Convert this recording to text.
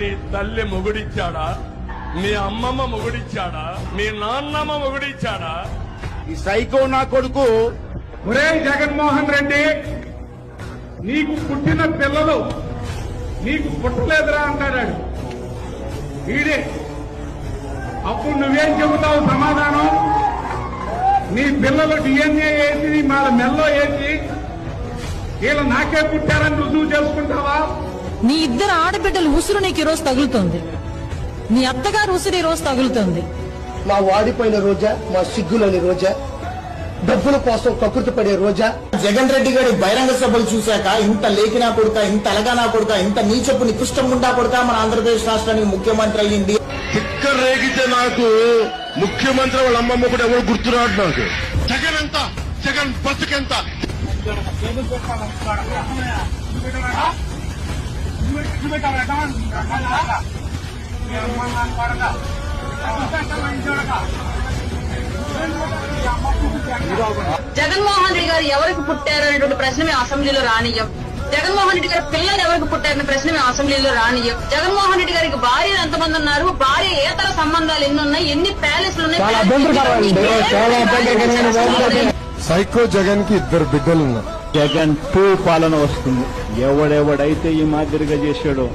నీ తల్లి మొగుడిచ్చాడా? మీ అమ్మమ్మ మొగుడిచ్చాడా? మీ నాన్నమ్మ మొగుడిచ్చాడా? ఈ సైకో నా కొడుకు ఒరే జగన్మోహన్ రెడ్డి, నీకు పుట్టిన పిల్లలు నీకు పుట్టలేదురా అంటాడు వీడే. అప్పుడు నువ్వేం చెబుతావు సమాధానం? నీ పిల్లలు DNA వేసి వాళ్ళ మెల్లో వేసి వీళ్ళు నాకే పుట్టారని రుజువు చేసుకుంటావా? నీ ఇద్దరు ఆడబిడ్డలు ఉసురు నీకు ఈరోజు తగులుతోంది. నీ అత్తగారు ఉసురు ఈ రోజు తగులుతోంది. మా వాడిపోయిన రోజా, మా సిగ్గులోని రోజా, డబ్బుల కోసం కకృతి పడే రోజా. జగన్ రెడ్డి గారి బహిరంగ సభలు చూశాక ఇంత లేఖినా కొడుక, ఇంత అలగానా కొడుక, ఇంత నీచపు నికృష్టం గుండా కొడుక మన ఆంధ్రప్రదేశ్ రాష్ట్రానికి ముఖ్యమంత్రి అయ్యింది. ఇక్కడ రేగితే నాకు ముఖ్యమంత్రి వాళ్ళ అమ్మమ్మ కూడా ఎవరు గుర్తురాడు నాకు. జగన్ ఎంత, జగన్ బతుకెంత. జగన్మోహన్ రెడ్డి గారు ఎవరికి పుట్టారు అనేటువంటి ప్రశ్న మేము అసెంబ్లీలో రానియ్యం. జగన్మోహన్ రెడ్డి గారి పిల్లలు ఎవరికి పుట్టారనే ప్రశ్న మేము అసెంబ్లీలో రానియ్యం. జగన్మోహన్ రెడ్డి గారికి భార్యలు ఎంతమంది ఉన్నారు, భార్య ఏతర సంబంధాలు ఎన్ని ఉన్నాయి, ఎన్ని ప్యాలెస్లు ఉన్నాయి. సైకో జగన్ కి 2 బిడ్డలున్నారు. జగన్ 2 పాలన వస్తుంది. ఎవడెవడైతే ఈ మాదిరిగా చేశాడో